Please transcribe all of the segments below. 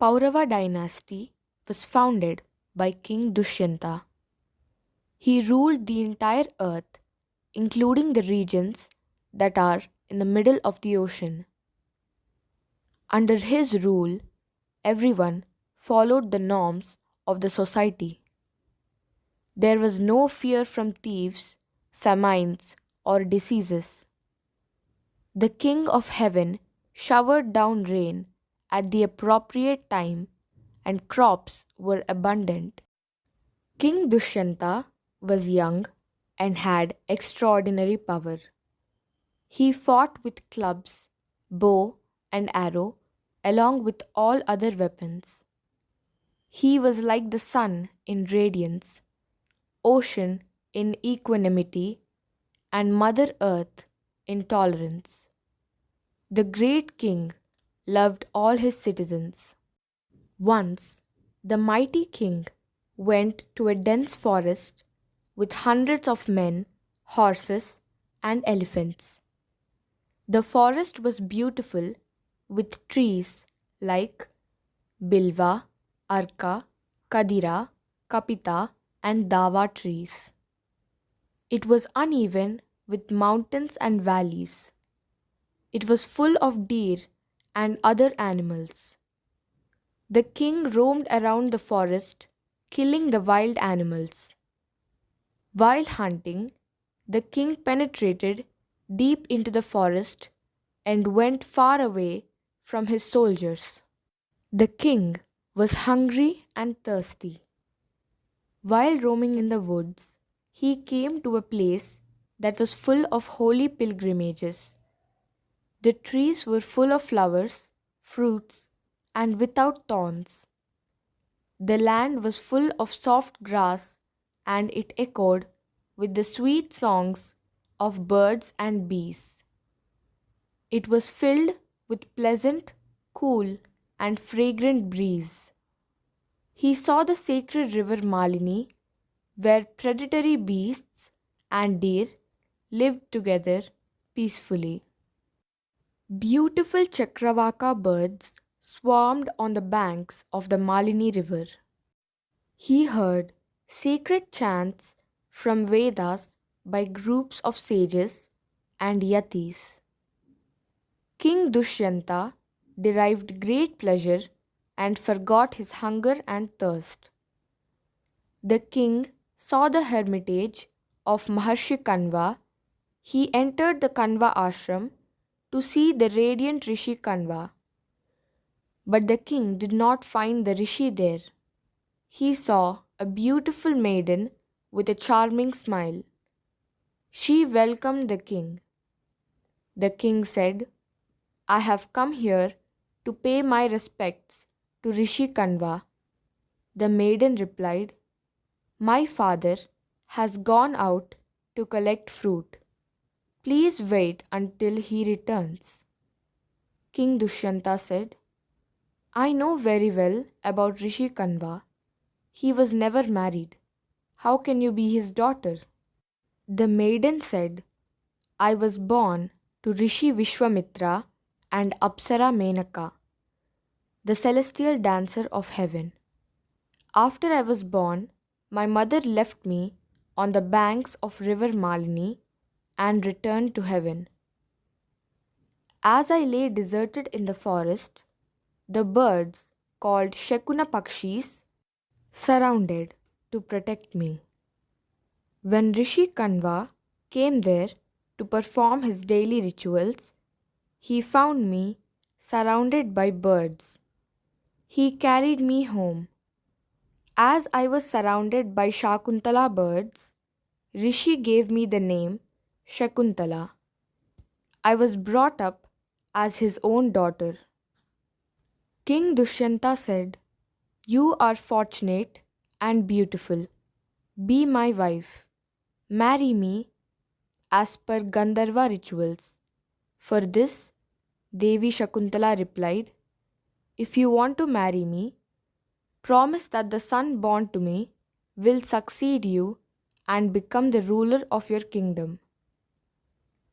Paurava dynasty was founded by King Dushyanta. He ruled the entire earth, including the regions that are in the middle of the ocean. Under his rule, everyone followed the norms of the society. There was no fear from thieves, famines, or diseases. The King of Heaven showered down rain at the appropriate time, and crops were abundant. King Dushyanta was young and had extraordinary power. He fought with clubs, bow, and arrow, along with all other weapons. He was like the sun in radiance, ocean in equanimity, and Mother Earth in tolerance. The great king loved all his citizens. Once, the mighty king went to a dense forest with hundreds of men, horses, and elephants. The forest was beautiful with trees like bilva, arka, kadira, kapita, and dawa trees. It was uneven with mountains and valleys. It was full of deer and other animals. The king roamed around the forest, killing the wild animals. While hunting, the king penetrated deep into the forest and went far away from his soldiers. The king was hungry and thirsty. While roaming in the woods, he came to a place that was full of holy pilgrimages. The trees were full of flowers, fruits, and without thorns. The land was full of soft grass, and it echoed with the sweet songs of birds and bees. It was filled with pleasant, cool, and fragrant breeze. He saw the sacred river Malini, where predatory beasts and deer lived together peacefully. Beautiful Chakravaka birds swarmed on the banks of the Malini river. He heard sacred chants from Vedas by groups of sages and yatis. King Dushyanta derived great pleasure and forgot his hunger and thirst. The king saw the hermitage of Maharshi Kanva. He entered the Kanva ashram to see the radiant Rishi Kanva. But the king did not find the Rishi there. He saw a beautiful maiden with a charming smile. She welcomed the king. The king said, "I have come here to pay my respects to Rishi Kanva." The maiden replied, "My father has gone out to collect fruit. Please wait until he returns." King Dushyanta said, "I know very well about Rishi Kanva. He was never married. How can you be his daughter?" The maiden said, "I was born to Rishi Vishwamitra and Apsara Menaka, the celestial dancer of heaven. After I was born, my mother left me on the banks of river Malini and returned to heaven. As I lay deserted in the forest, the birds called Shekuna Pakshis surrounded to protect me. When Rishi Kanva came there to perform his daily rituals, he found me surrounded by birds. He carried me home. As I was surrounded by Shakuntala birds, Rishi gave me the name Shakuntala. I was brought up as his own daughter." King Dushyanta said, "You are fortunate and beautiful. Be my wife. Marry me as per Gandharva rituals." For this, Devi Shakuntala replied, "If you want to marry me, promise that the son born to me will succeed you and become the ruler of your kingdom."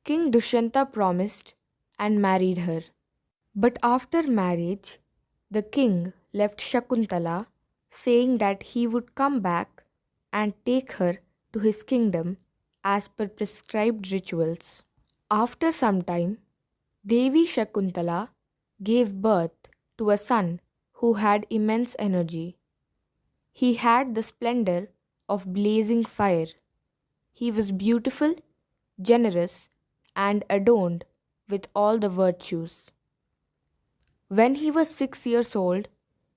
King Dushyanta promised and married her. But after marriage, The king left Shakuntala, saying that he would come back and take her to his kingdom as per prescribed rituals. After some time, Devi Shakuntala gave birth to a son who had immense energy. He had the splendor of blazing fire. He was beautiful, generous, and adorned with all the virtues. When he was 6 years old,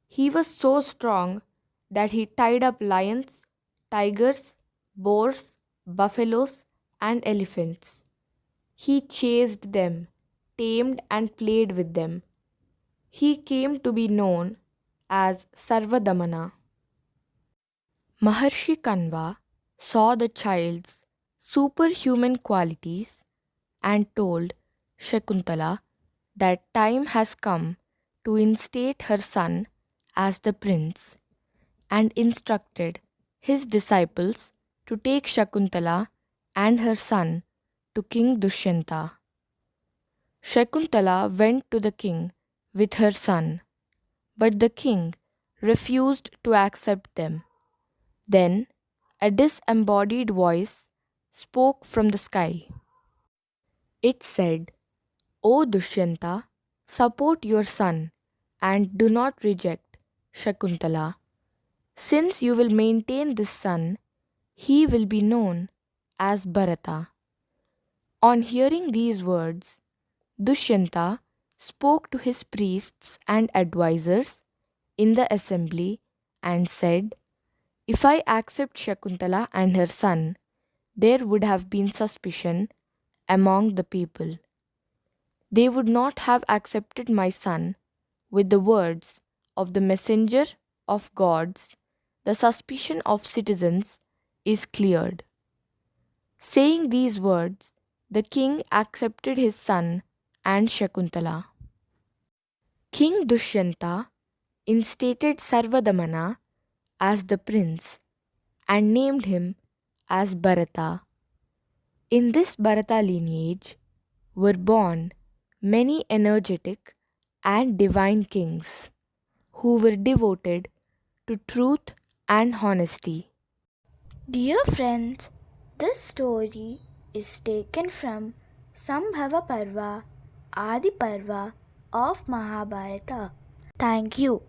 he was so strong that he tied up lions, tigers, boars, buffaloes, and elephants. He chased them, tamed and played with them. He came to be known as Sarvadamana. Maharshi Kanva saw the child's superhuman qualities and told Shakuntala that time has come to instate her son as the prince, and instructed his disciples to take Shakuntala and her son to King Dushyanta. Shakuntala went to the king with her son, but the king refused to accept them. Then a disembodied voice spoke from the sky. It said, O Dushyanta, support your son and do not reject Shakuntala. Since you will maintain this son, he will be known as Bharata. On hearing these words, Dushyanta spoke to his priests and advisers in the assembly and said, If I accept Shakuntala and her son, there would have been suspicion among the people. They would not have accepted my son. With the words of the messenger of gods, the suspicion of citizens is cleared. Saying these words, the king accepted his son and Shakuntala. King Dushyanta instated Sarvadamana as the prince and named him as Bharata. In this Bharata lineage were born many energetic and divine kings who were devoted to truth and honesty. Dear friends, this story is taken from Sambhava Parva, Adi Parva of Mahabharata. Thank you.